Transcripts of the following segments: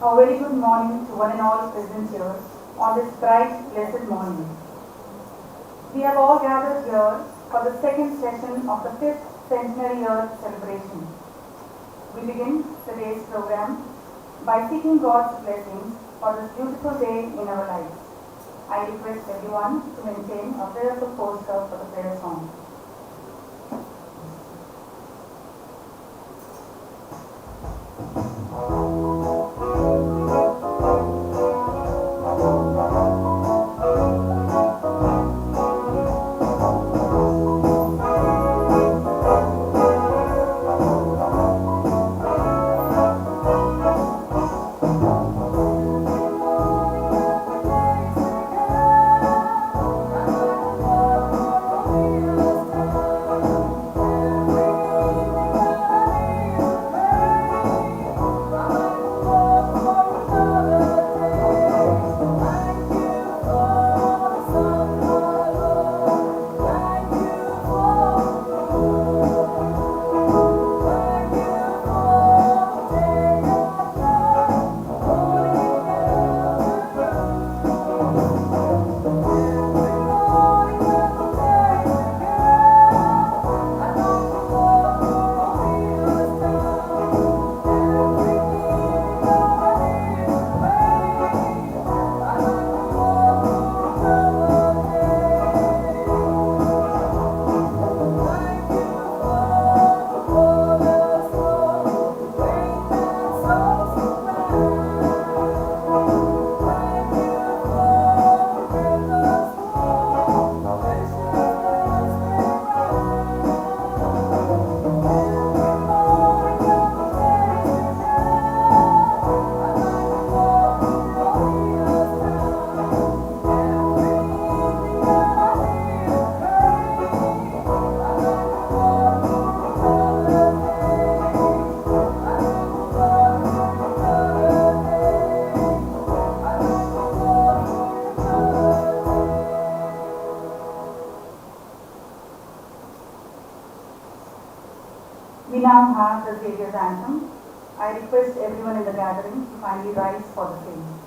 A very good morning to one and all present here on this bright, blessed morning. We have all gathered here for the second session of the 5th centenary year celebration. We begin today's program by seeking God's blessings for this beautiful day in our lives. I request everyone to maintain a prayerful posture for the prayer song. We now have the Xavier's anthem. I request everyone in the gathering to kindly rise for the same.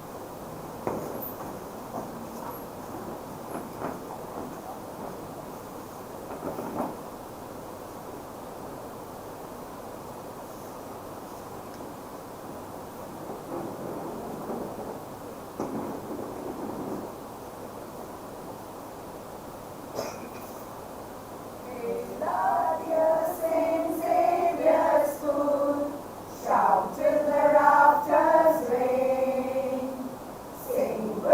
Shout till the rafters ring. Sing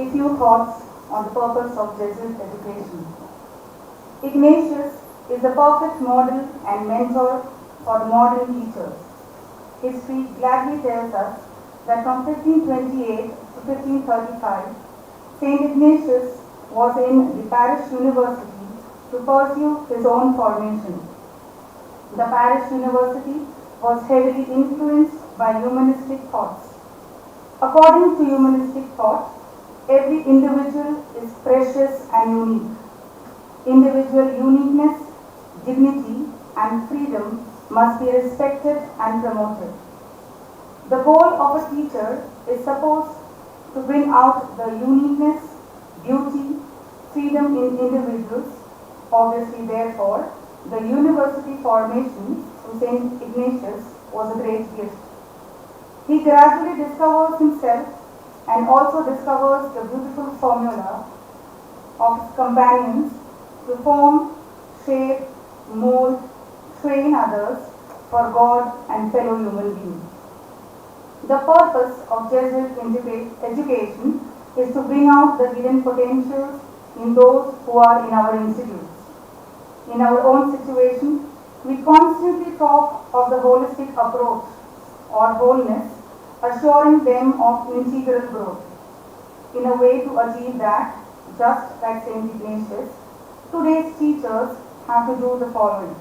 a few thoughts on the purpose of Jesuit education. Ignatius is a perfect model and mentor for the modern teachers. History gladly tells us that from 1528 to 1535, Saint Ignatius was in the parish university to pursue his own formation. The parish university was heavily influenced by humanistic thoughts. According to humanistic thought, every individual is precious and unique. Individual uniqueness, dignity, and freedom must be respected and promoted. The goal of a teacher is supposed to bring out the uniqueness, beauty, freedom in individuals. Obviously, therefore, the university formation through Saint Ignatius was a great gift. He gradually discovers himself and also discovers the beautiful formula of his companions to form, shape, mold, train others for God and fellow human beings. The purpose of Jesuit education is to bring out the hidden potentials in those who are in our institutes. In our own situation, we constantly talk of the holistic approach or wholeness, assuring them of integral growth. In a way to achieve that, just like Saint Ignatius, today's teachers have to do the following.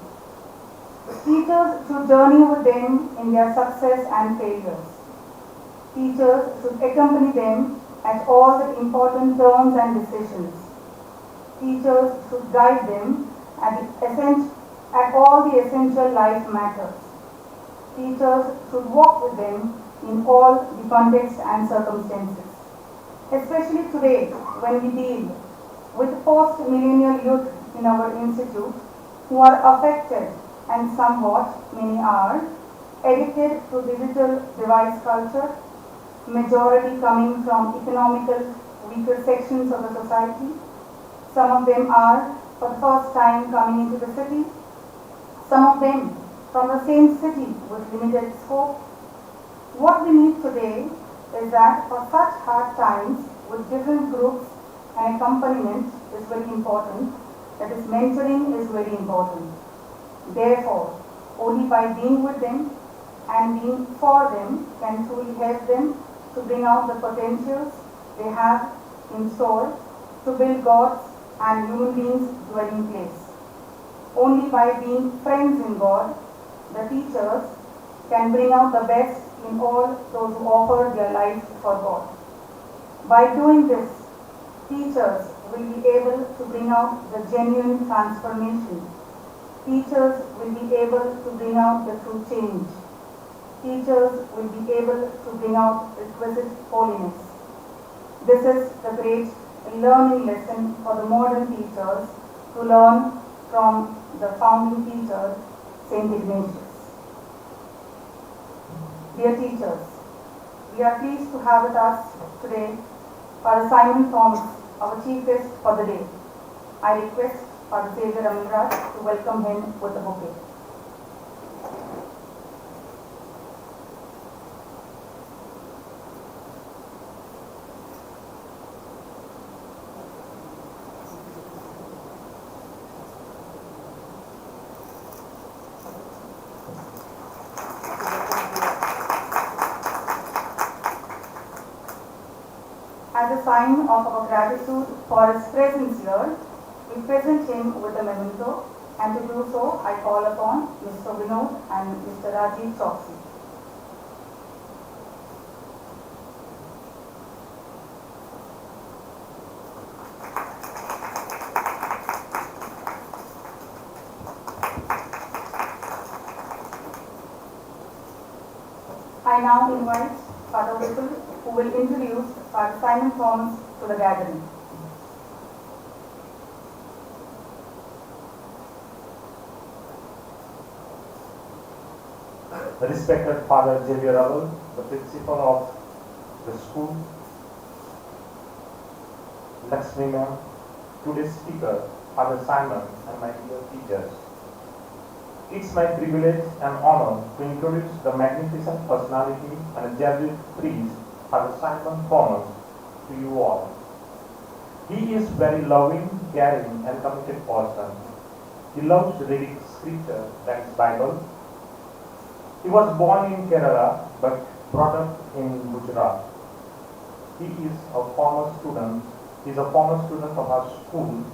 Teachers should journey with them in their success and failures. Teachers should accompany them at all the important turns and decisions. Teachers should guide them at all the essential life matters. Teachers should walk with them in all the context and circumstances. Especially today, when we deal with post-millennial youth in our institute who are affected and somewhat, many are, addicted to digital device culture, majority coming from economical weaker sections of the society. Some of them are for the first time coming into the city. Some of them from the same city with limited scope. What we need today is that for such hard times with different groups, an accompaniment is very important. That is, mentoring is very important. Therefore, only by being with them and being for them can truly help them to bring out the potentials they have in store to build God's and human beings' dwelling place. Only by being friends in God, the teachers can bring out the best in all those who offer their lives for God. By doing this, teachers will be able to bring out the genuine transformation. Teachers will be able to bring out the true change. Teachers will be able to bring out requisite holiness. This is the great learning lesson for the modern teachers to learn from the founding teacher, Saint Ignatius. Dear teachers, we are pleased to have with us today Father Simon Thomas, our chief guest for the day. I request Father Xavier to welcome him with a bouquet. As a sign of our gratitude for his presence here, we present him with a memento, and to do so, I call upon Mr. Vinod and Mr. Rajiv Choksi. I now invite Father Whipple, who will introduce Father Simon Thomas to the gathering. Respected Father Xavier, the principal of the school, Lakshmi ma'am, today's speaker, Father Simon, and my dear teachers. It's my privilege and honor to introduce the magnificent personality and Jesuit priest, Father Simon Thomas, to you all. He is very loving, caring, and committed person. He loves reading scripture, that is Bible. He was born in Kerala but brought up in Gujarat. He is a former student. He is a former student of our school.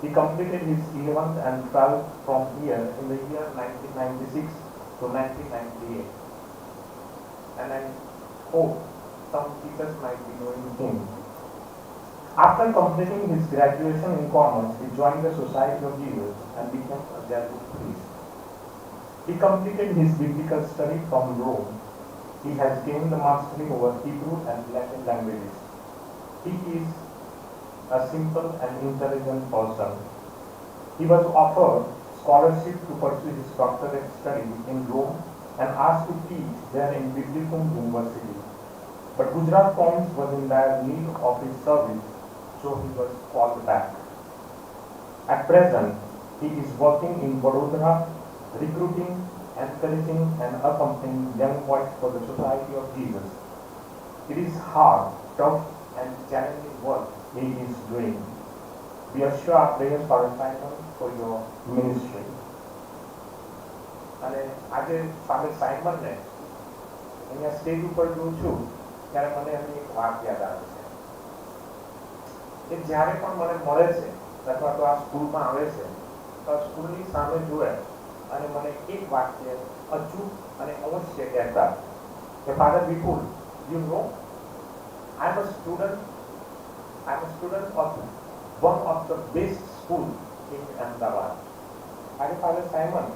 He completed his 11th and 12th from here in the year 1996 to 1998. And I hope some teachers might be knowing him. After completing his graduation in commerce, he joined the Society of Jesus and became a Jesuit priest. He completed his biblical study from Rome. He has gained the mastery over Hebrew and Latin languages. He is a simple and intelligent person. He was offered scholarship to pursue his doctorate study in Rome and asked to teach there in Biblical University. But Gujarat province was in dire need of his service, so he was called back. At present, he is working in Vadodara, recruiting, encouraging and accompanying young boys for the Society of Jesus. It is hard, tough and challenging work he is doing. We assure our prayers for Simon for your ministry. અને આજે father સાઇમનને અહીંયા stage ઉપર જોઉં છું ત્યારે મને એમની એક વાત યાદ આવે છે કે જ્યારે પણ મને મળે છે અથવા તો આ સ્કૂલમાં આવે છે તો સ્કૂલની સામે જોવે અને મને એક વાક્ય અચૂક અને અવશ્ય કહેતા કે father Vipul you know I am a student of one of the best school in Ahmedabad. આજે ફાધર સાઇમન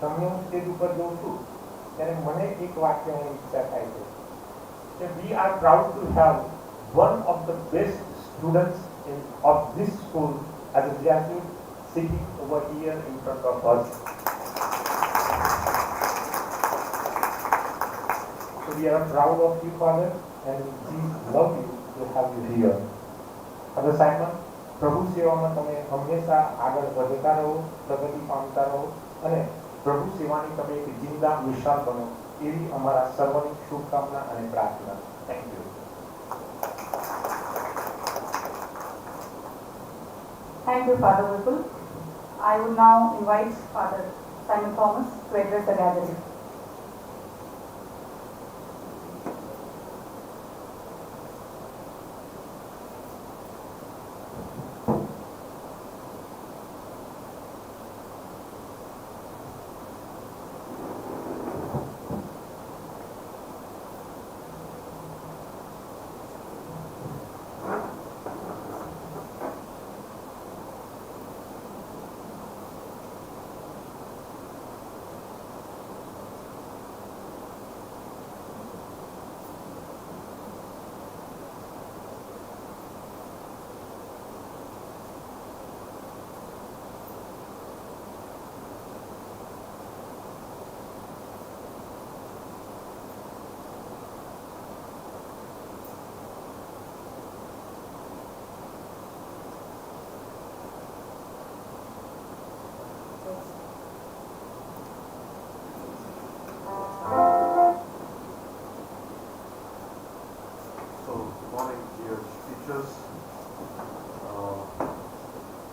તમને હું સ્ટેજ ઉપર જોઉં છું ત્યારે મને એક વાક્યની ઈચ્છા થાય છે કે we are proud to have one of the best students of this school as a Jesuit sitting over here in front of us. So we are proud of you, Father, and we love you to have you here. Father Simon, પ્રભુ સેવામાં તમે હંમેશા આગળ વધતા રહો, પ્રગતિ પામતા રહો અને પ્રભુ સેવાની તમે એક જિંદા મિસાલ બનો એવી અમારા સર્વની શુભકામના અને પ્રાર્થના. Thank you. Thank you, Father Vipul. I would now invite Father Simon Thomas to address the gathering.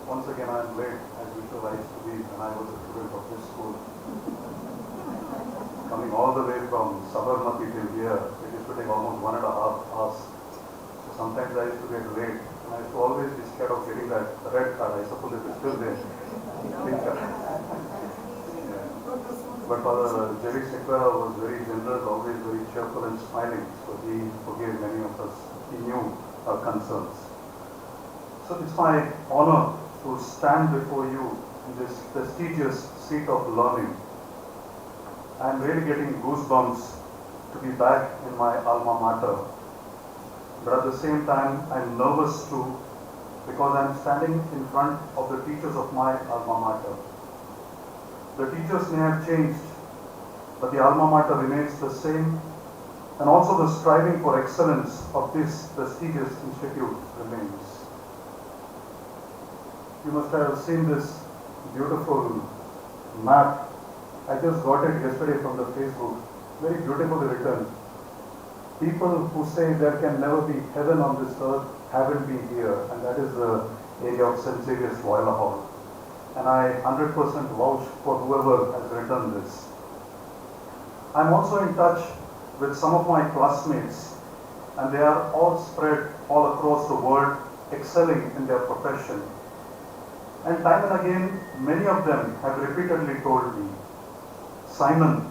Once again, I am late, as usual. I used to be when I was a student of this school. Coming all the way from Sabarmati till here, it used to take almost 1.5 hours. So sometimes I used to get late, and I used to always be scared of getting that red card. I suppose it is still there. Pink card. Yeah. But Father Xavier was very generous, always very cheerful and smiling. So he forgave many of us. He knew our concerns. So it's my honor to stand before you in this prestigious seat of learning. I'm really getting goosebumps to be back in my alma mater. But at the same time, I'm nervous too because I'm standing in front of the teachers of my alma mater. The teachers may have changed, but the alma mater remains the same, and also the striving for excellence of this prestigious institute remains. You must have seen this beautiful map. I just got it yesterday from the Facebook. Very beautifully written. People who say there can never be heaven on this earth haven't been here, and that is the area of St. Xavier's Loyola Hall. And I 100% vouch for whoever has written this. I'm also in touch with some of my classmates, and they are all spread all across the world, excelling in their profession. And time and again, many of them have repeatedly told me, Simon,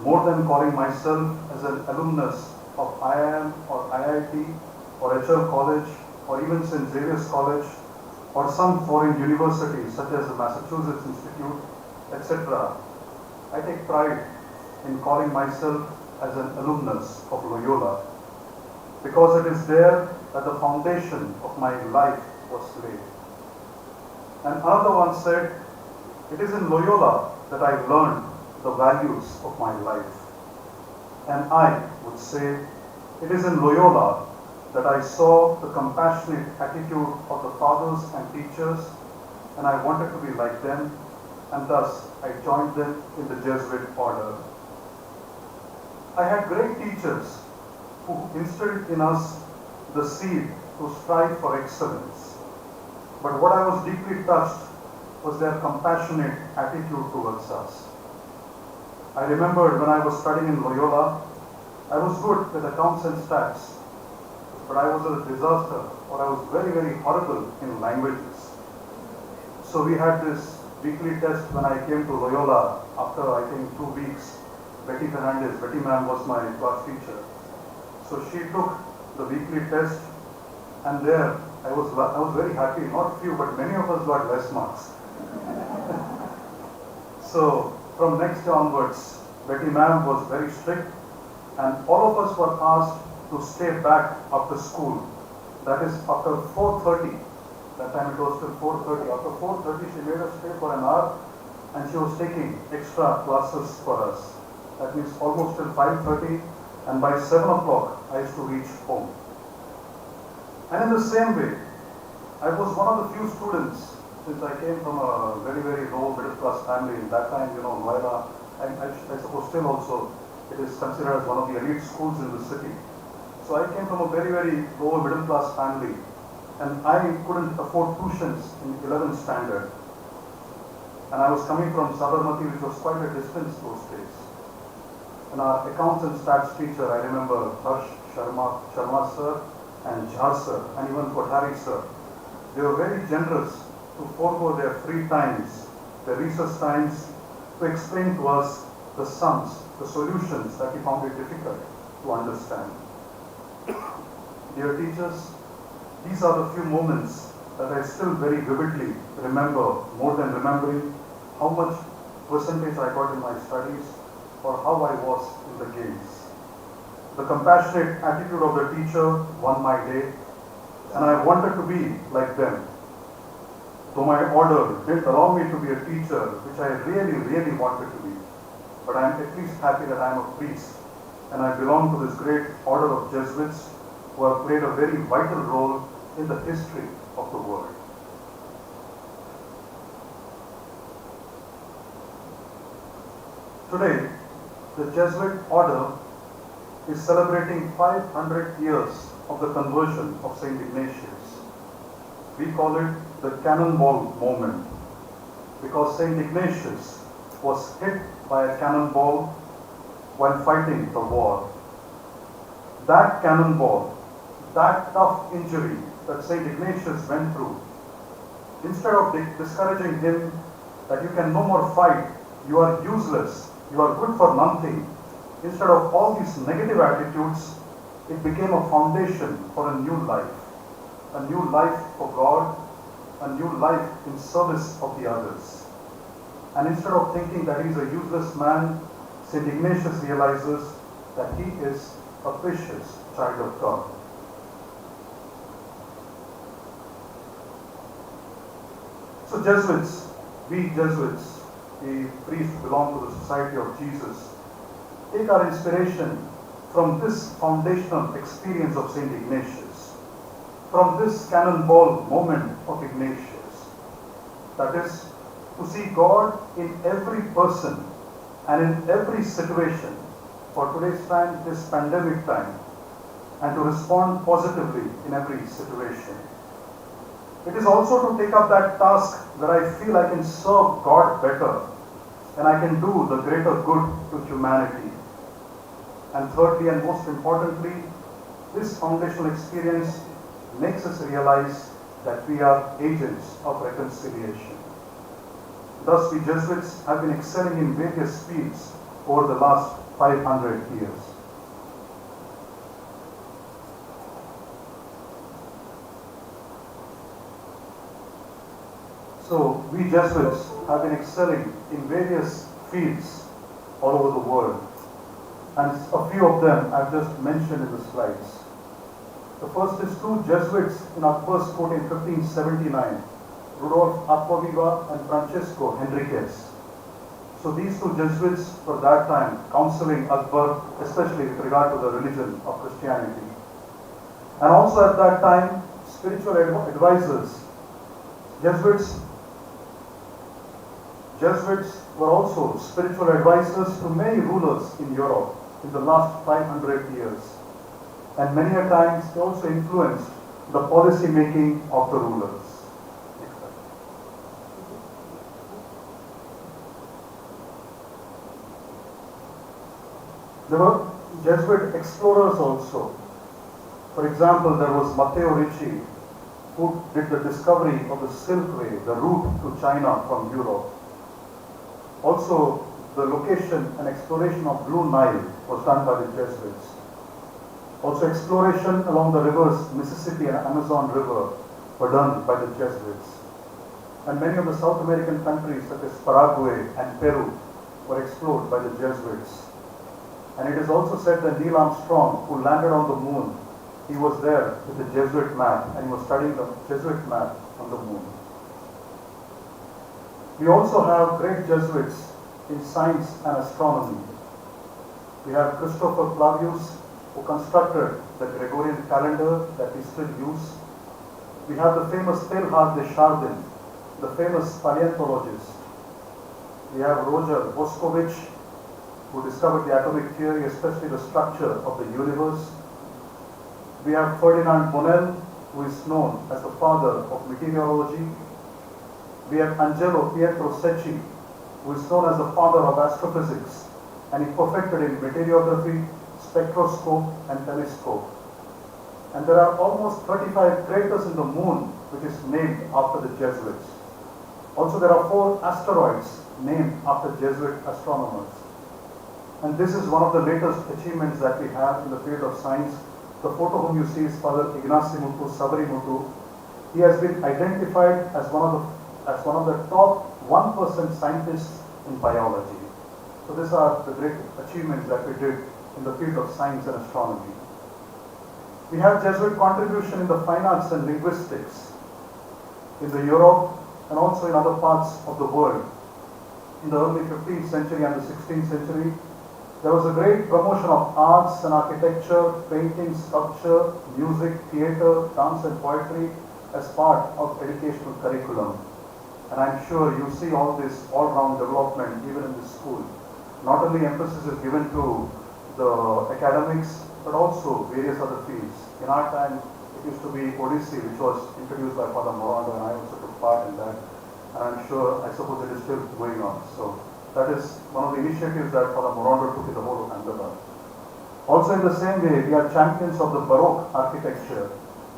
more than calling myself as an alumnus of IIM or IIT or HL College or even St. Xavier's College or some foreign university such as the Massachusetts Institute, etc., I take pride in calling myself as an alumnus of Loyola, because it is there that the foundation of my life was laid. And another one said, it is in Loyola that I learned the values of my life. And I would say, it is in Loyola that I saw the compassionate attitude of the fathers and teachers, and I wanted to be like them, and thus I joined them in the Jesuit order. I had great teachers who instilled in us the seed to strive for excellence. But what I was deeply touched was their compassionate attitude towards us. I remembered when I was studying in Loyola, I was good with accounts and stats, but I was a disaster, or I was very, very horrible in languages. So we had this weekly test when I came to Loyola after I think 2 weeks. Betty ma'am was my class teacher. So she took the weekly test, and there I was very happy. Not few, but many of us got less marks. So from next year onwards, Betty ma'am was very strict, and all of us were asked to stay back after school. That is after 4:30. That time it was till 4:30. After 4:30, she made us stay for an hour, and she was taking extra classes for us. That means almost till 5:30, and by 7 o'clock, I used to reach home. And in the same way, I was one of the few students, since I came from a very, very low middle class family. In that time, Loyola, I suppose still also, it is considered as one of the elite schools in the city. So I came from a very, very lower middle class family, and I couldn't afford tuitions in 11th standard. And I was coming from Sabarmati, which was quite a distance those days. And our accounts and stats teacher, I remember Harsh Sharma sir and Jha sir, and even Kothari sir, they were very generous to forego their free times, their recess times, to explain to us the sums, the solutions that we found it difficult to understand. Dear teachers, these are the few moments that I still very vividly remember, more than remembering how much percentage I got in my studies or how I was in the games. The compassionate attitude of the teacher won my day, and I wanted to be like them. Though my order didn't allow me to be a teacher, which I really, really wanted to be, but I am at least happy that I am a priest, and I belong to this great order of Jesuits who have played a very vital role in the history of the world. Today, the Jesuit order is celebrating 500 years of the conversion of St. Ignatius. We call it the Cannonball moment, because St. Ignatius was hit by a cannonball while fighting the war. That cannonball, that tough injury that St. Ignatius went through, instead of discouraging him that you can no more fight, you are useless, you are good for nothing, instead of all these negative attitudes, it became a foundation for a new life for God, a new life in service of the others. And instead of thinking that he is a useless man, St. Ignatius realizes that he is a precious child of God. So Jesuits, we priests belong to the Society of Jesus, take our inspiration from this foundational experience of St. Ignatius, from this cannonball moment of Ignatius. That is, to see God in every person and in every situation. For today's time, this pandemic time, and to respond positively in every situation. It is also to take up that task where I feel I can serve God better and I can do the greater good to humanity. And thirdly and most importantly, this foundational experience makes us realize that we are agents of reconciliation. Thus, we Jesuits have been excelling in various fields over the last 500 years. So, we Jesuits have been excelling in various fields all over the world. And a few of them I've just mentioned in the slides. The first is two Jesuits in our first court in 1579, Rudolf Aquaviva and Francesco Henriquez. So these two Jesuits were that time counseling Akbar, especially with regard to the religion of Christianity. And also at that time, spiritual advisors, Jesuits were also spiritual advisors to many rulers in Europe in the last 500 years. And many a times they also influenced the policy making of the rulers. There were Jesuit explorers also. For example, there was Matteo Ricci, who did the discovery of the Silk Way, the route to China from Europe. Also, the location and exploration of Blue Nile was done by the Jesuits. Also, exploration along the rivers Mississippi and Amazon River were done by the Jesuits. And many of the South American countries such as Paraguay and Peru were explored by the Jesuits. And it is also said that Neil Armstrong, who landed on the moon, he was there with the Jesuit map and he was studying the Jesuit map on the moon. We also have great Jesuits in science and astronomy. We have Christopher Clavius, who constructed the Gregorian calendar that we still use. We have the famous Teilhard de Chardin, the famous paleontologist. We have Roger Boscovich, who discovered the atomic theory, especially the structure of the universe. We have Ferdinand Bonell, who is known as the father of meteorology. We have Angelo Pietro Secchi, who is known as the father of astrophysics, and he perfected in meteorography, spectroscope and telescope. And there are almost 35 craters in the moon which is named after the Jesuits. Also there are 4 asteroids named after Jesuit astronomers. And this is one of the latest achievements that we have in the field of science. The photo whom you see is Father Ignatius Sabarimutu. He has been identified as one of the top 1% scientists in biology. So these are the great achievements that we did in the field of science and astronomy. We have Jesuit contribution in the fine arts and linguistics in the Europe and also in other parts of the world. In the early 15th century and the 16th century, there was a great promotion of arts and architecture, painting, sculpture, music, theatre, dance and poetry as part of educational curriculum. And I'm sure you see all this all-round development even in this school. Not only emphasis is given to the academics, but also various other fields. In our time, it used to be Odyssey, which was introduced by Father Morando, and I also took part in that. And I'm sure, I suppose it is still going on. So that is one of the initiatives that Father Morando took in the whole of Ahmedabad. Also in the same way, we are champions of the Baroque architecture.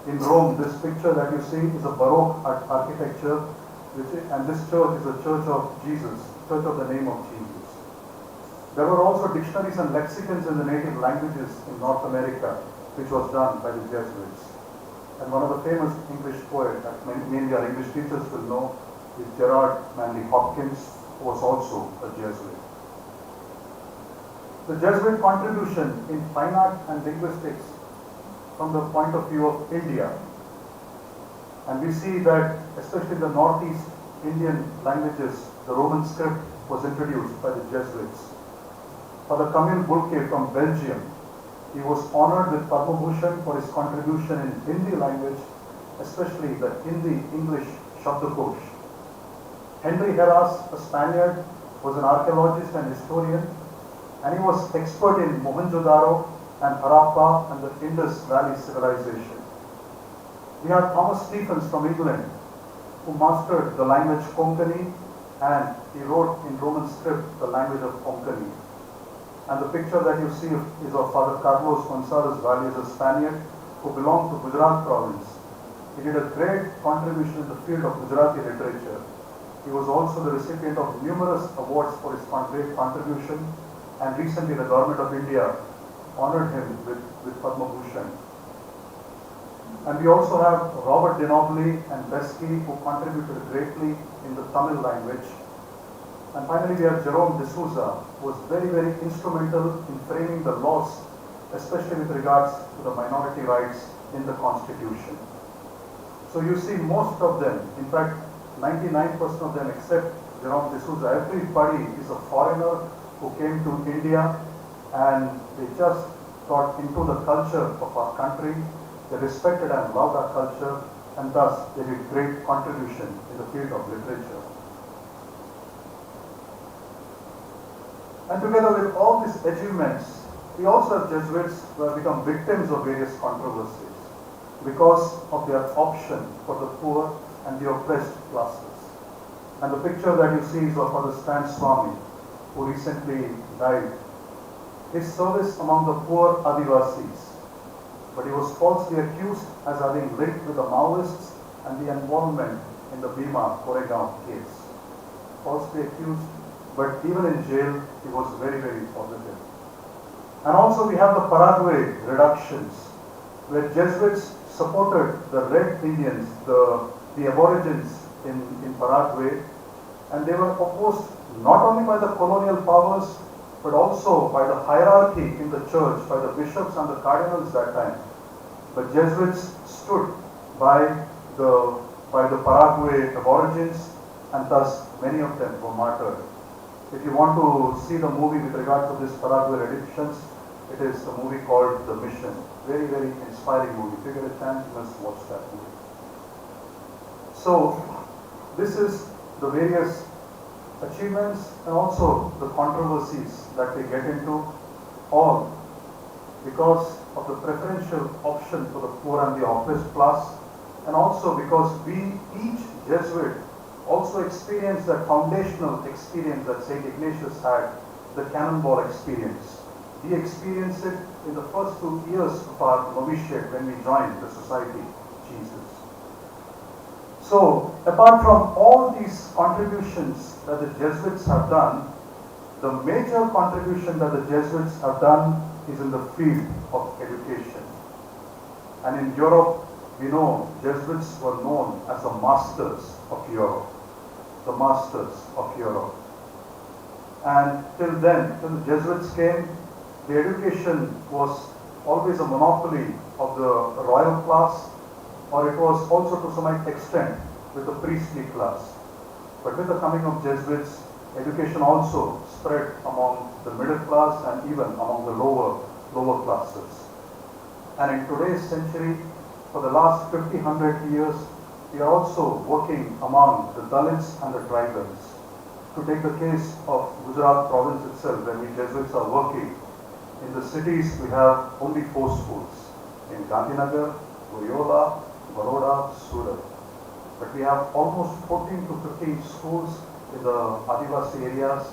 In Rome, this picture that you see is a Baroque architecture, and this church is the Church of Jesus, Church of the Name of Jesus. There were also dictionaries and lexicons in the native languages in North America, which was done by the Jesuits. And one of the famous English poets that mainly our English teachers will know is Gerard Manley Hopkins, who was also a Jesuit. The Jesuit contribution in fine art and linguistics from the point of view of India. And we see that, especially the Northeast Indian languages, the Roman script was introduced by the Jesuits. Father Camille Boulke from Belgium, he was honored with Padma Bhushan for his contribution in Hindi language, especially the Hindi-English Shabdakosh. Henry Heras, a Spaniard, was an archaeologist and historian, and he was expert in Mohenjo-daro and Harappa and the Indus Valley civilization. We have Thomas Stephens from England, who mastered the language Konkani, and he wrote in Roman script the language of Konkani. And the picture that you see is of Father Carlos Gonzalez Valle, a Spaniard who belonged to Gujarat province. He did a great contribution in the field of Gujarati literature. He was also the recipient of numerous awards for his great contribution, and recently the government of India honored him with Padma Bhushan. And we also have Robert De Nobili and Besky, who contributed greatly in the Tamil language. And finally, we have Jerome D'Souza, who was very, very instrumental in framing the laws, especially with regards to the minority rights in the Constitution. So you see most of them, in fact, 99% of them except Jerome D'Souza, everybody is a foreigner who came to India and they just got into the culture of our country. They respected and loved our culture, and thus they did great contribution in the field of literature. And together with all these achievements, we also have Jesuits who have become victims of various controversies because of their option for the poor and the oppressed classes. And the picture that you see is of Father Stan Swami, who recently died. His service among the poor Adivasis, but he was falsely accused as having linked with the Maoists and the involvement in the Bhima Koregaon case. Falsely accused, but even in jail, he was very, very positive. And also we have the Paraguay reductions, where Jesuits supported the Red Indians, the aborigines in Paraguay, and they were opposed not only by the colonial powers, but also by the hierarchy in the church, by the bishops and the cardinals that time. But Jesuits stood by the Paraguay aborigines, and thus many of them were martyred. If you want to see the movie with regard to this Paraguay reductions, it is a movie called The Mission. Very, very inspiring movie. If you get a chance, you must watch that movie. So, this is the various achievements and also the controversies that they get into, all because of the preferential option for the poor and the oppressed class, and also because we, each Jesuit, also experienced that foundational experience that St. Ignatius had, the Cannonball experience. We experienced it in the first 2 years of our novitiate when we joined the Society Jesus. So, apart from all these contributions that the Jesuits have done, the major contribution that the Jesuits have done is in the field of education. And in Europe, we know Jesuits were known as the masters of Europe. The masters of Europe. And till then, till the Jesuits came, the education was always a monopoly of the royal class, or it was also to some extent with the priestly class. But with the coming of Jesuits, education also spread among the middle class and even among the lower classes. And in today's century, for the last 50-100 years, we are also working among the Dalits and the tribals. To take the case of Gujarat province itself, where we Jesuits are working, in the cities we have only 4 schools. In Gandhinagar, Loyola, Baroda, Surat. But we have almost 14 to 15 schools in the Adivasi areas,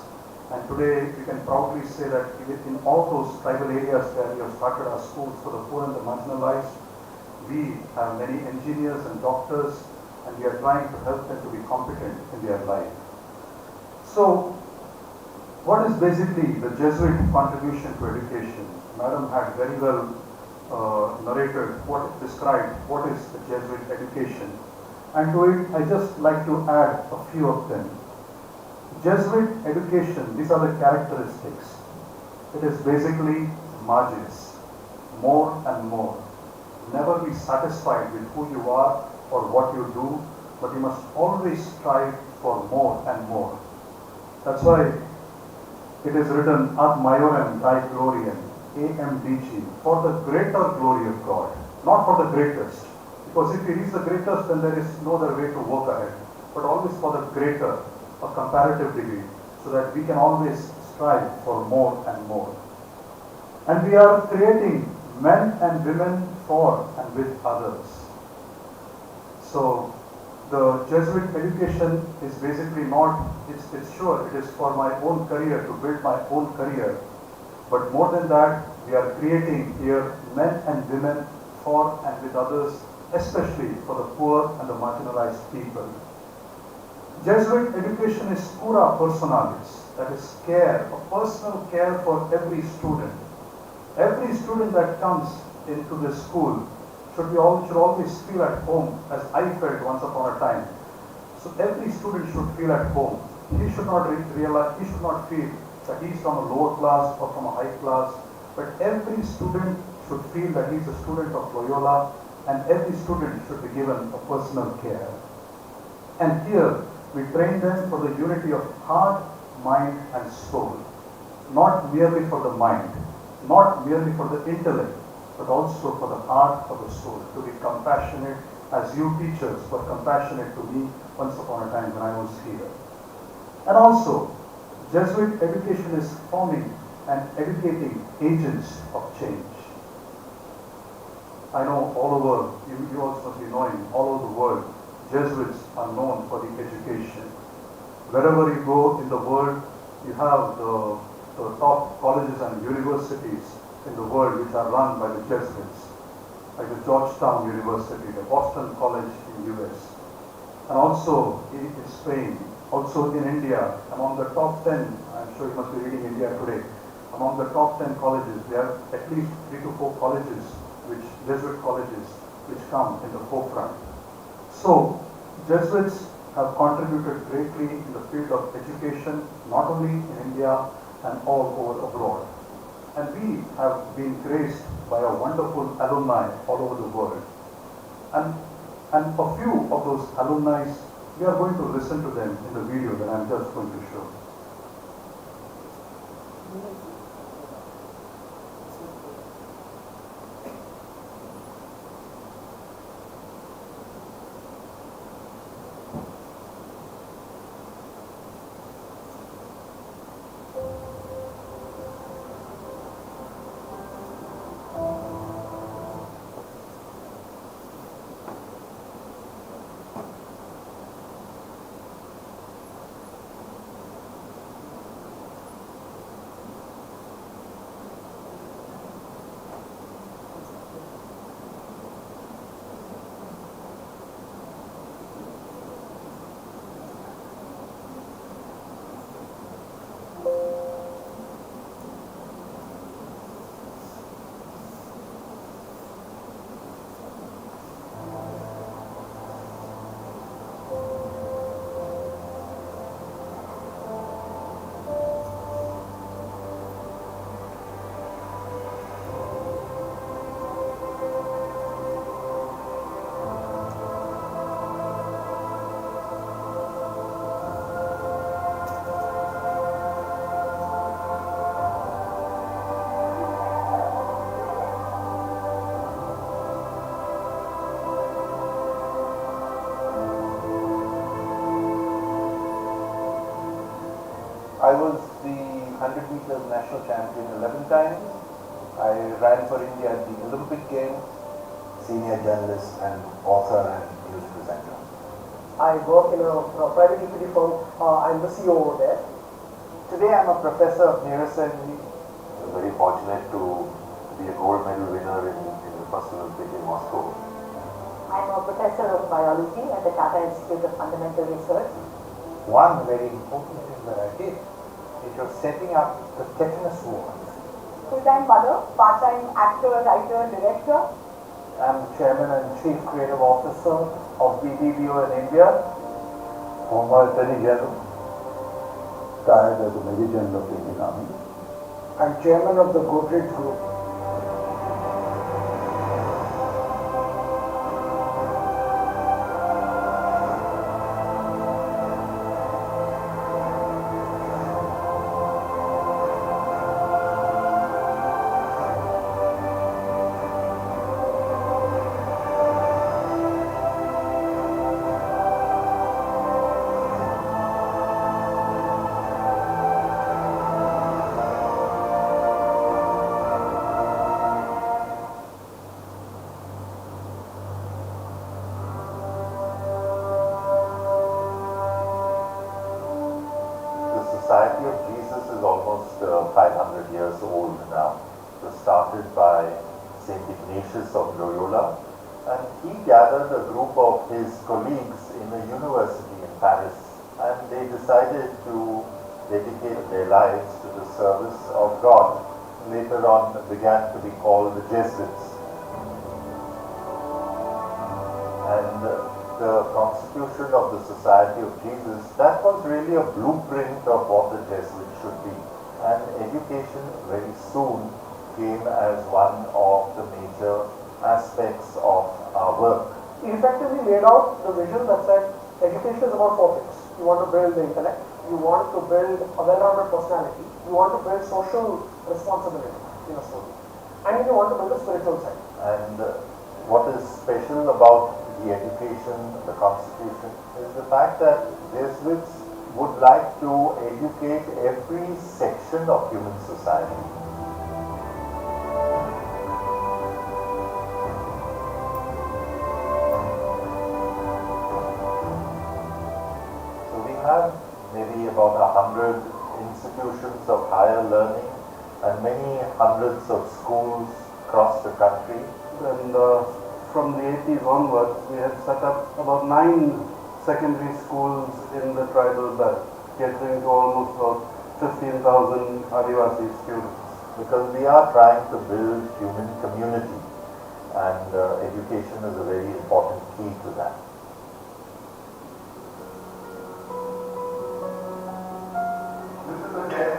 and today we can proudly say that in all those tribal areas where we have started our schools for the poor and the marginalized, we have many engineers and doctors, and we are trying to help them to be competent in their life. So, what is basically the Jesuit contribution to education? Madam had very well described what is the Jesuit education. And to it, I just like to add a few of them. Jesuit education, these are the characteristics. It is basically margins, more and more. Never be satisfied with who you are or what you do, but you must always strive for more and more. That's why it is written ad maiorem Dei gloriam, AMDG, for the greater glory of God, not for the greatest. Because if you reach the greatest, then there is no other way to work ahead, but always for the greater, a comparative degree, so that we can always strive for more and more. And we are creating men and women for and with others. So the Jesuit education is basically not, it's sure it is for my own career, to build my own career. But more than that, we are creating here men and women for and with others, especially for the poor and the marginalized people. Jesuit education is cura personalis, that is care, a personal care for every student. Every student that comes into this school should always feel at home, as I felt once upon a time. So every student should feel at home. He should not realize, he should not feel that he is from a lower class or from a high class, but every student should feel that he is a student of Loyola, and every student should be given a personal care. And here we train them for the unity of heart, mind and soul. Not merely for the mind, not merely for the intellect, but also for the heart, for the soul. To be compassionate, as you teachers were compassionate to me once upon a time when I was here. And also, Jesuit education is forming and educating agents of change. I know all over, you also must be knowing, all over the world, Jesuits are known for the education. Wherever you go in the world, you have the top colleges and universities in the world which are run by the Jesuits, like the Georgetown University, the Boston College in US, and also in Spain, also in India. Among the top 10, I'm sure you must be reading India Today, among the top 10 colleges, there are at least 3 to 4 colleges, Jesuit colleges, which come in the forefront. So, Jesuits have contributed greatly in the field of education, not only in India and all over abroad. And we have been graced by a wonderful alumni all over the world. And a few of those alumni, we are going to listen to them in the video that I'm just going to show. I was the 100 meters national champion 11 times. I ran for India at the Olympic Games. Senior journalist and author and news presenter. I work in a private equity firm. I'm the CEO over there. Today I'm a professor of neuroscience. I'm very fortunate to be a gold medal winner in the first Olympic in Moscow. I'm a professor of biology at the Tata Institute of Fundamental Research. One very important thing that I did, it was setting up the tetanus wards. Full-time mother, part-time actor, writer, director. I'm Chairman and Chief Creative Officer of BBBO in India. Former Attorney General, retired as a Major General of the Indian Army. I'm chairman of the Godrej Group. about 500 years old now. It was started by Saint Ignatius of Loyola, and he gathered a group of his colleagues in a university in Paris, and they decided to dedicate their lives to the service of God. Later on began to be called the Jesuits. And the constitution of the Society of Jesus, that was really a blueprint of what the Jesuits should be. And education very soon came as one of the major aspects of our work. He effectively laid out the vision that said education is about four things. You want to build the intellect, you want to build a well-rounded personality, you want to build social responsibility in a student, and you want to build a spiritual side. And what is special about the education, the constitution, is the fact that Jesuits would like to educate every section of human society. So we have maybe about 100 institutions of higher learning and many hundreds of schools across the country. And from the 80s onwards, we had set up about 9 secondary schools in the tribal belt, catering to almost about 15,000 Adivasi students. Because we are trying to build human community, and education is a very important key to that. This is the day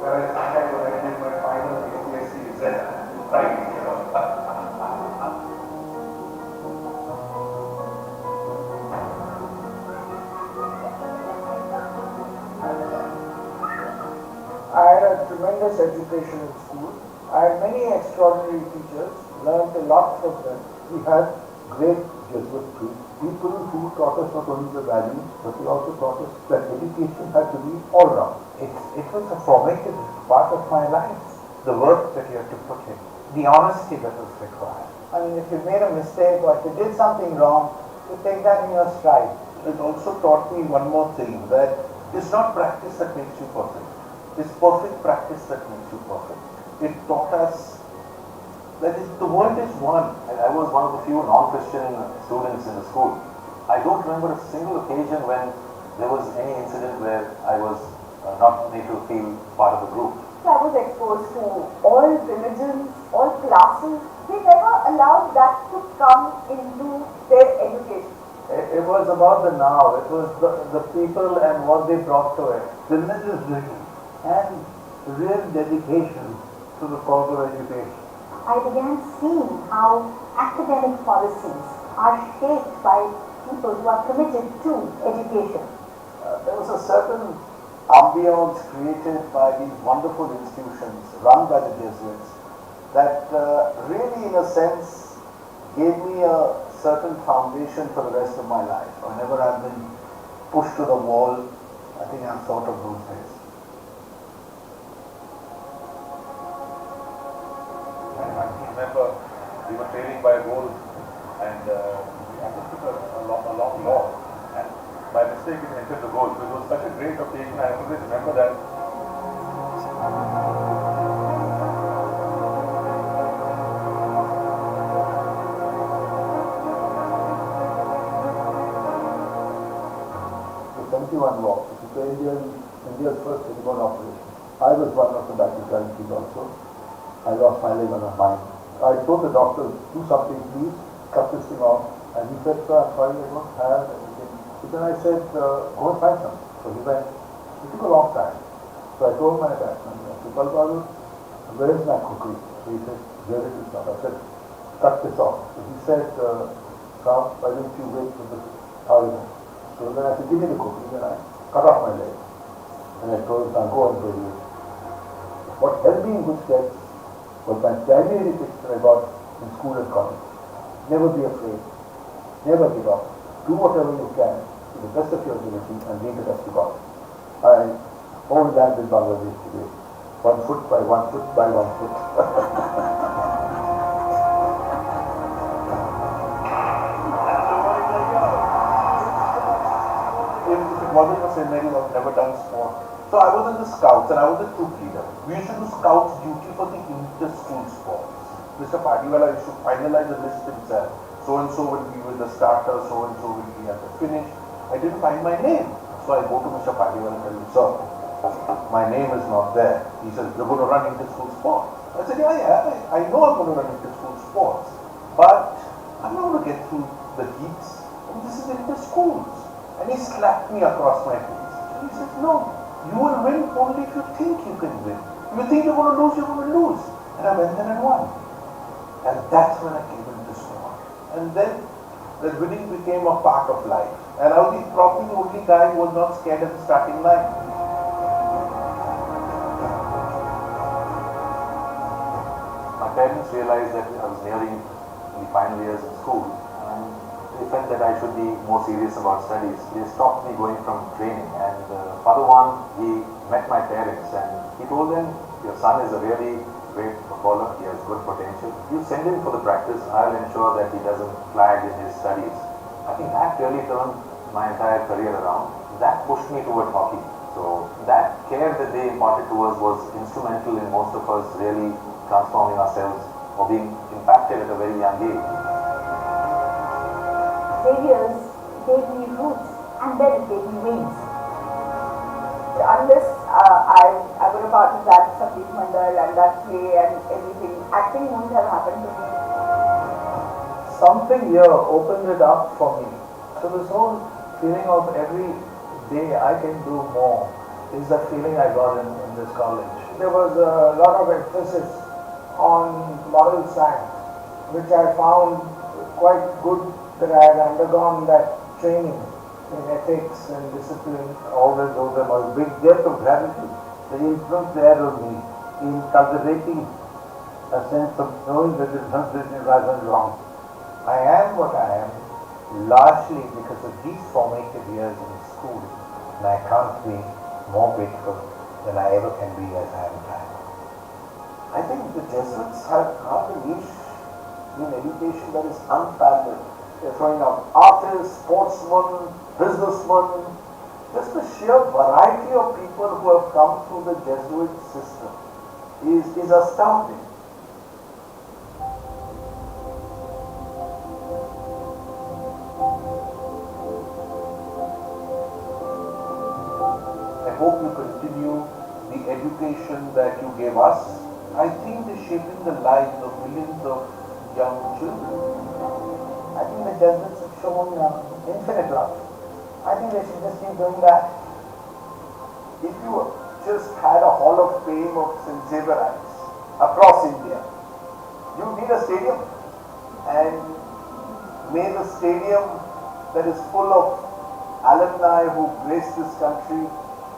where I think I will write my final APSC exam. Right. I had a tremendous education in school. I had many extraordinary teachers, learned a lot from them. We had great Jesuit priests, people who taught us not only the values, but they also taught us that education had to be all round. It was a formative part of my life. The work that you had to put in, the honesty that was required. I mean, if you made a mistake or if you did something wrong, you take that in your stride. It also taught me one more thing, that it's not practice that makes you perfect. It's perfect practice that makes you perfect. It taught us that the world is one. I was one of the few non-Christian students in the school. I don't remember a single occasion when there was any incident where I was not made to feel part of the group. I was exposed to all religions, all classes. They never allowed that to come into their education. It was about the now. It was the people and what they brought to it. Tremendous duty and real dedication to the cause of education. I began seeing how academic policies are shaped by people who are committed to education. There was a certain ambience created by these wonderful institutions run by the Jesuits that really, in a sense, gave me a certain foundation for the rest of my life. Whenever I've been pushed to the wall, I think I've thought of those days. I remember we were trailing by a goal, and I just took a long ball, and by mistake it entered the goal. So it was such a great occasion. I always remember that. The 71 war, which is India's first telephone operation. I was one of the battle casualties also. I lost my leg on a mine. I told the doctor, do something please, cut this thing off. And he said, sir, I'm sorry, I don't have anything. But then I said, go and find something. So he went. It took a long time. So I told my attachment, I said, Balbalu, where is my cookery? So he said, here it is not. I said, cut this off. So he said, Ram, why don't you wait for the argument? So then I said, give me the cookery. Then I cut off my leg. And I told him, now go and bury it. What held me in good stead was my primary education I got in school and college. Never be afraid. Never give up. Do whatever you can to the best of your ability and leave the rest to God. I own land in Bangladesh today. 1 foot by 1 foot by 1 foot. If it wasn't for St. Mary, I would have never done sport. So I was in the scouts and I was a troop leader. We used to do scouts duty for the inter-school sports. Mr. Padiwala used to finalize the list himself. So and so will be with the starter, so and so will be at the finish. I didn't find my name. So I go to Mr. Padiwala and tell him, sir, my name is not there. He says, you're going to run inter-school sports. I said, yeah, I know I'm going to run inter-school sports. But I'm not going to get through the heats. And this is inter-schools. And he slapped me across my face. And he says, no, you will win only if you think you can win. If you think you're going to lose, you're going to lose. And I went there and won. And that's when I came into sport. And then the winning became a part of life. And I was probably the only guy who was not scared at the starting line. My parents realized that I was nearing the final years in school, and they felt that I should be more serious about studies. They stopped me going from training, and Father One, he met my parents and he told them, your son is a really great footballer, he has good potential. You send him for the practice, I'll ensure that he doesn't flag in his studies. I think that really turned my entire career around. That pushed me towards hockey. So that care that they imparted to us was instrumental in most of us really transforming ourselves or being impacted at a very young age. Xavier's gave me roots and then it gave me wings. Unless I would have part of that Sangeet Mandal and that play and everything, acting wouldn't have happened to me. Something here opened it up for me. So this whole feeling of every day I can do more is the feeling I got in this college. There was a lot of emphasis on moral science, which I found quite good that I had undergone that training in ethics and discipline. Always owe them a big debt of gratitude. The influence there on me in cultivating a sense of knowing that there is nothing right and wrong. I am what I am largely because of these formative years in school, and I can't be more grateful than I ever can be as I am time. I think the Jesuits have a niche in education that is unparalleled. They're throwing out artists, sportsmen, businessmen, just the sheer variety of people who have come through the Jesuit system is astounding. I hope you continue the education that you gave us. I think they're shaping the lives of millions of young children. I think the Jesuits have shown infinite love. I think they should just keep doing that. If you just had a hall of fame of St. Xavierites across India, you need a stadium, and may the stadium that is full of alumni who grace this country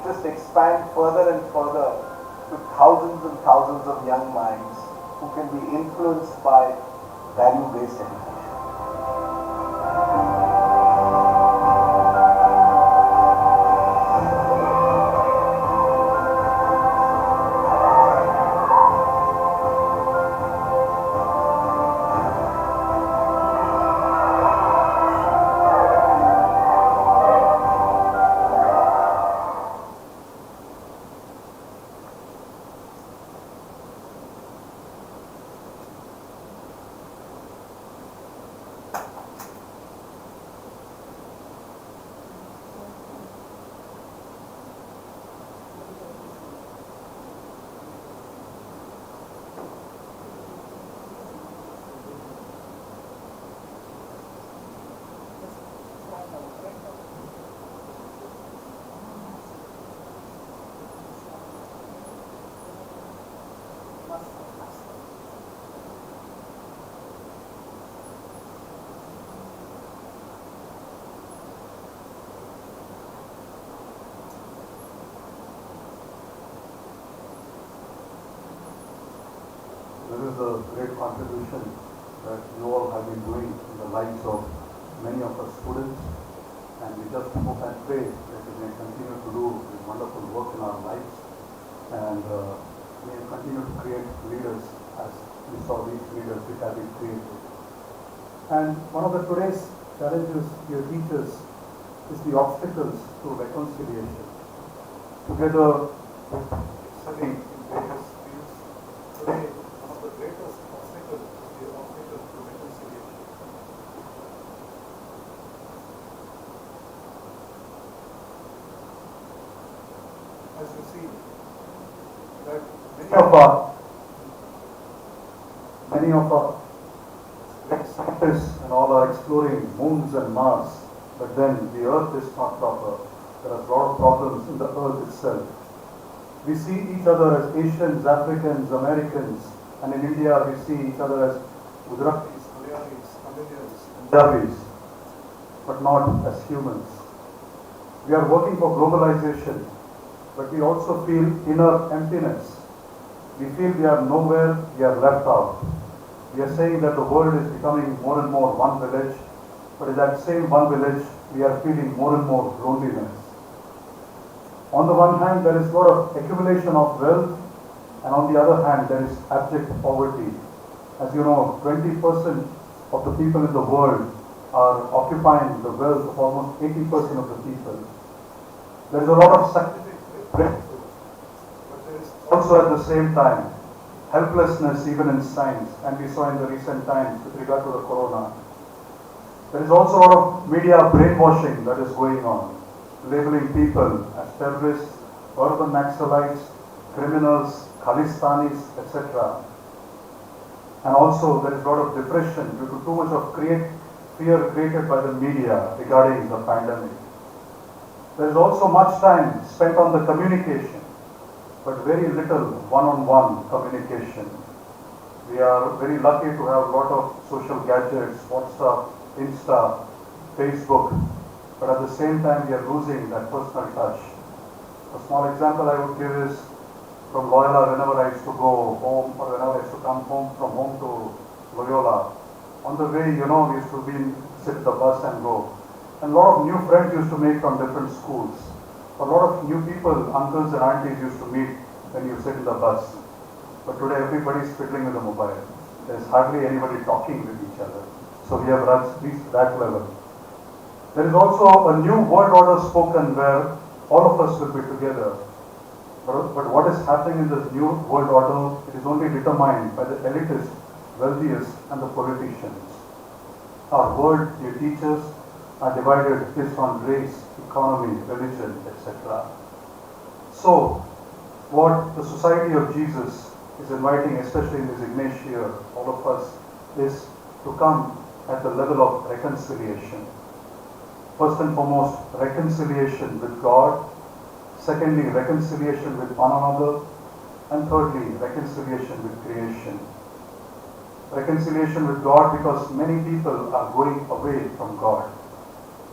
just expand further and further to thousands and thousands of young minds who can be influenced by value-based education. There is a great contribution that you all have been doing in the lives of many of our students, and we just hope and pray that we may continue to do this wonderful work in our lives, and may continue to create leaders as we saw these leaders which have been created. And one of the today's challenges your teachers is the obstacles to reconciliation. together with excelling in various fields. Today, one of the greatest obstacles is the obstacle to reconciliation. As you see, that many of our great scientists and all are exploring moons and Mars, but then the Earth is not proper. There are a lot of problems in the Earth itself. We see each other as Asians, Africans, Americans, and in India we see each other as Gujaratis, Malayalis, Tamilians, Punjabis, but not as humans. We are working for globalization, but we also feel inner emptiness. We feel we are nowhere, we are left out. We are saying that the world is becoming more and more one village, but in that same one village, we are feeling more and more loneliness. On the one hand, there is a lot of accumulation of wealth, and on the other hand, there is abject poverty. As you know, 20% of the people in the world are occupying the wealth of almost 80% of the people. There is a lot of scientific breakthrough, but there is also at the same time helplessness even in science, and we saw in the recent times with regard to the corona. There is also a lot of media brainwashing that is going on, labeling people as terrorists, urban Naxalites, criminals, Khalistanis, etc. And also there is a lot of depression due to too much of fear created by the media regarding the pandemic. There is also much time spent on the communication, but very little one-on-one communication. We are very lucky to have a lot of social gadgets, WhatsApp, Insta, Facebook, but at the same time we are losing that personal touch. A small example I would give is from Loyola, whenever I used to go home or whenever I used to come home from home to Loyola, on the way, we used to sit in the bus and go. And a lot of new friends used to make from different schools. A lot of new people, uncles and aunties used to meet when you sit in the bus. But today everybody is fiddling with a mobile. There is hardly anybody talking with each other. So we have reached that level. There is also a new world order spoken where all of us will be together. But what is happening in this new world order, it is only determined by the elitist, wealthiest and the politicians. Our world, dear teachers, are divided based on race, economy, religion, etc. So, what the Society of Jesus is inviting, especially in this Ignatius year, all of us, is to come at the level of reconciliation. First and foremost, reconciliation with God. Secondly, reconciliation with one another. And thirdly, reconciliation with creation. Reconciliation with God because many people are going away from God.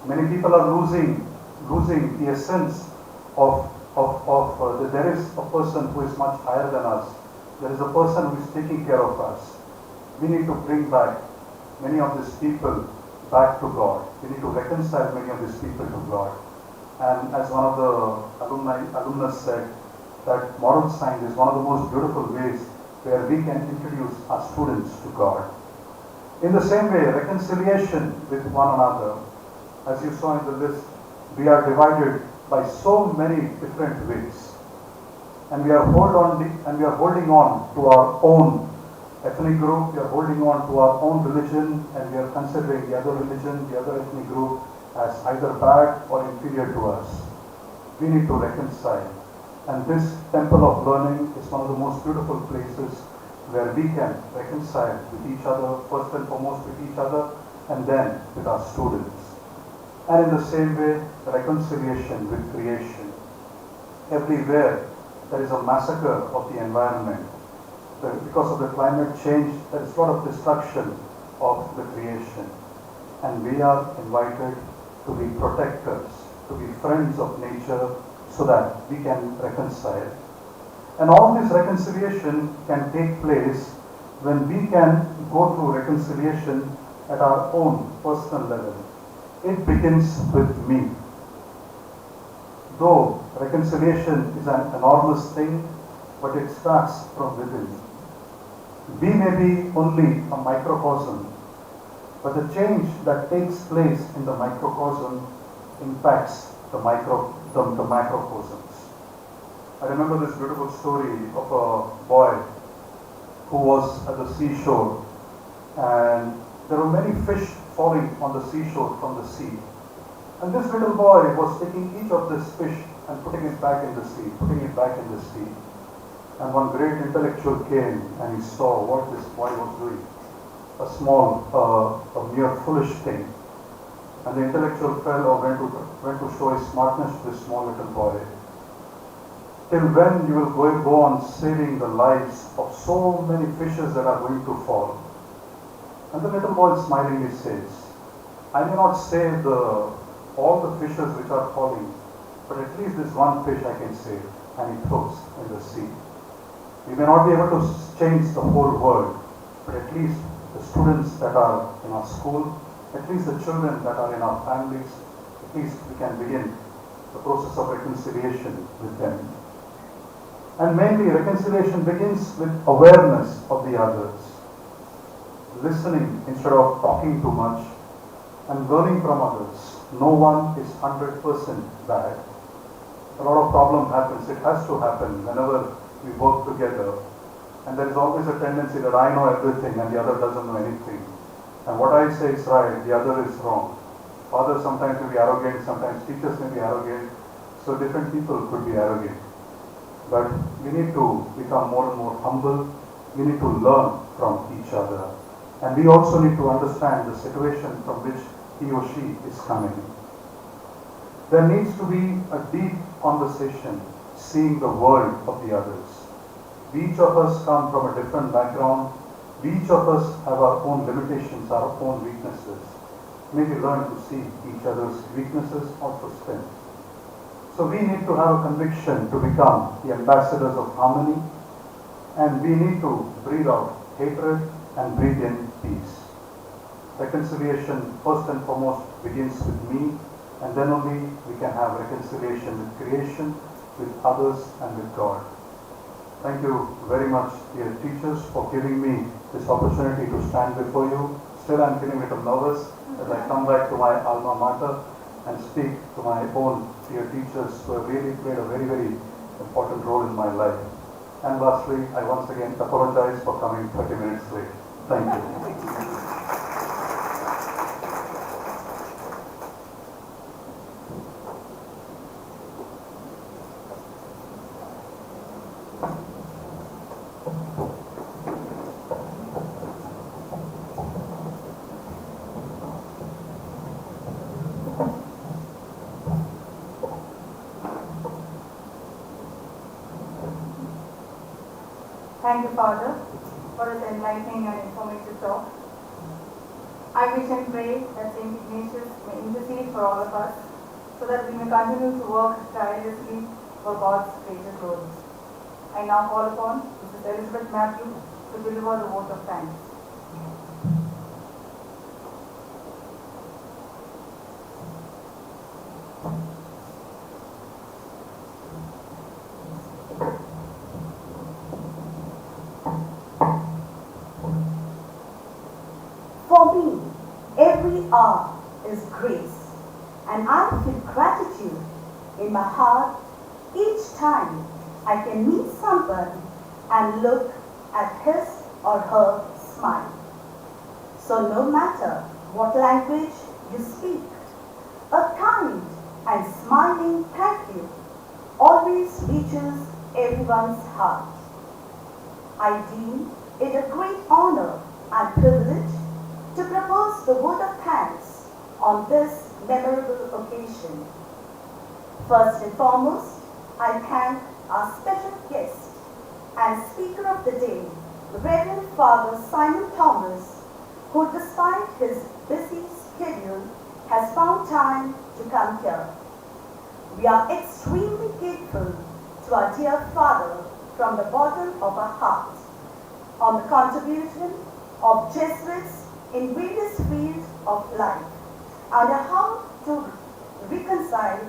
Many people are losing the essence of there is a person who is much higher than us. There is a person who is taking care of us. We need to bring back many of these people back to God. We need to reconcile many of these people to God. And as one of the alumnus said, that moral science is one of the most beautiful ways where we can introduce our students to God. In the same way, reconciliation with one another. As you saw in the list, we are divided by so many different ways, and we are holding on to our own ethnic group. We are holding on to our own religion, and we are considering the other religion, the other ethnic group as either bad or inferior to us. We need to reconcile, and this temple of learning is one of the most beautiful places where we can reconcile with each other, first and foremost with each other, and then with our students. And in the same way, reconciliation with creation. Everywhere there is a massacre of the environment. Because of the climate change, there is a lot of destruction of the creation. And we are invited to be protectors, to be friends of nature, so that we can reconcile. And all this reconciliation can take place when we can go through reconciliation at our own personal level. It begins with me. Though reconciliation is an enormous thing, but it starts from within. We may be only a microcosm, but the change that takes place in the microcosm impacts the macrocosms. I remember this beautiful story of a boy who was at the seashore, and there were many fish falling on the seashore from the sea. And this little boy was taking each of these fish and putting it back in the sea, putting it back in the sea. And one great intellectual came and he saw what this boy was doing. A small, a mere foolish thing. And the intellectual fellow went to show his smartness to this small little boy. Till when you will go on saving the lives of so many fishes that are going to fall? And the little boy smilingly says, I may not save all the fishes which are falling, but at least this one fish I can save. And he throws in the sea. We may not be able to change the whole world, but at least the students that are in our school, at least the children that are in our families, at least we can begin the process of reconciliation with them. And mainly reconciliation begins with awareness of the others, listening instead of talking too much, and learning from others. No one is 100% bad. A lot of problem happens. It has to happen whenever we work together. And there is always a tendency that I know everything and the other doesn't know anything. And what I say is right, the other is wrong. Fathers sometimes may be arrogant, sometimes teachers may be arrogant, so different people could be arrogant. But we need to become more and more humble. We need to learn from each other. And we also need to understand the situation from which he or she is coming. There needs to be a deep conversation, seeing the world of the others. Each of us come from a different background. Each of us have our own limitations, our own weaknesses. May we learn to see each other's weaknesses also strengths. So we need to have a conviction to become the ambassadors of harmony, and we need to breathe out hatred and breathe in peace. Reconciliation first and foremost begins with me, and then only we can have reconciliation with creation, with others, and with God. Thank you very much, dear teachers, for giving me this opportunity to stand before you. Still I'm feeling a little nervous as I come back to my alma mater and speak to my own dear teachers who have really played a very, very important role in my life. And lastly, I once again apologize for coming 30 minutes late. Thank you. Thank you, Father, for this enlightening and informative talk. I wish and pray that Saint Ignatius may intercede for all of us, so that we may continue to work tirelessly for God's greater glory. I now call upon Mrs. Elizabeth Matthew to deliver the vote of thanks. For me, every hour is grace, and I feel gratitude in my heart each time I can meet someone and look at his or her smile. So no matter what language you speak, a kind and smiling thank you always reaches everyone's heart. I deem it a great honor and privilege to propose the vote of thanks on this memorable occasion. First and foremost, I thank our special guest and speaker of the day, Reverend Father Simon Thomas, who despite his busy schedule has found time to come here. We are extremely grateful to our dear Father from the bottom of our hearts on the contribution of Jesuits in various fields of life and how to reconcile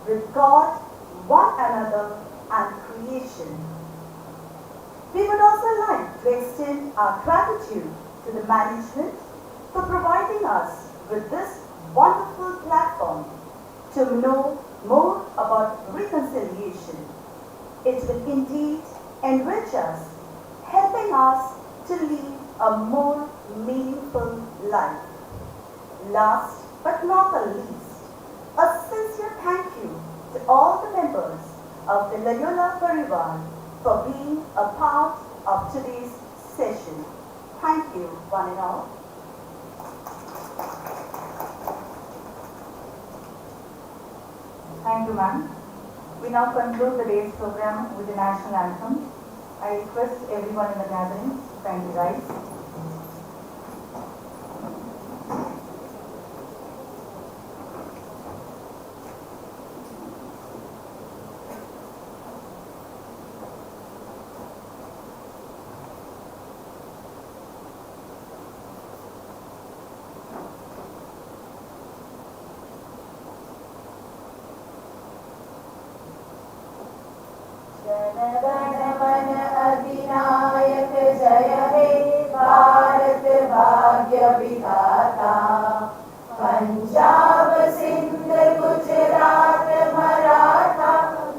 with God, one another, and creation. We would also like to extend our gratitude to the management for providing us with this wonderful platform to know more about reconciliation. It will indeed enrich us, helping us to lead a more meaningful life. Last but not the least, a sincere thank you to all the members of the Loyola Parivar for being a part of today's session. Thank you, one and all. Thank you, ma'am. We now conclude the day's program with the national anthem. I request everyone in the gathering to kindly rise. अधिनायक जय हे भारत भाग्य विधाता पंजाब सिंध गुजरात मराठा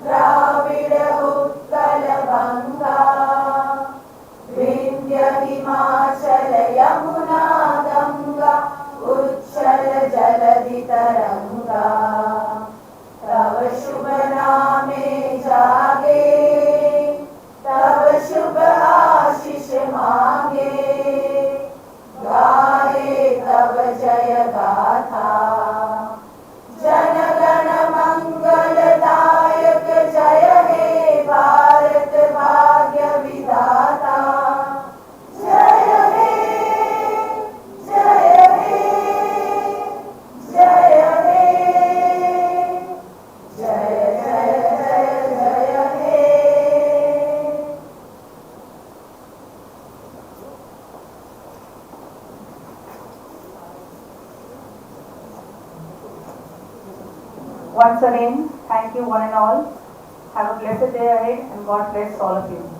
द्राविड़ उत्कल बंगा विंध्य हिमाचल यमुना गंगा उच्छल जलधि तरंगा तव शुभ नामे जागे तब शुभ आशीष मांगे गाए तब जय गाथा जन गण मंगल दायक जय हे भारत भाग्य विधाता जय हे जय हे जय हे जय जय जय जय हे Once again, thank you one and all. Have a blessed day ahead and God bless all of you.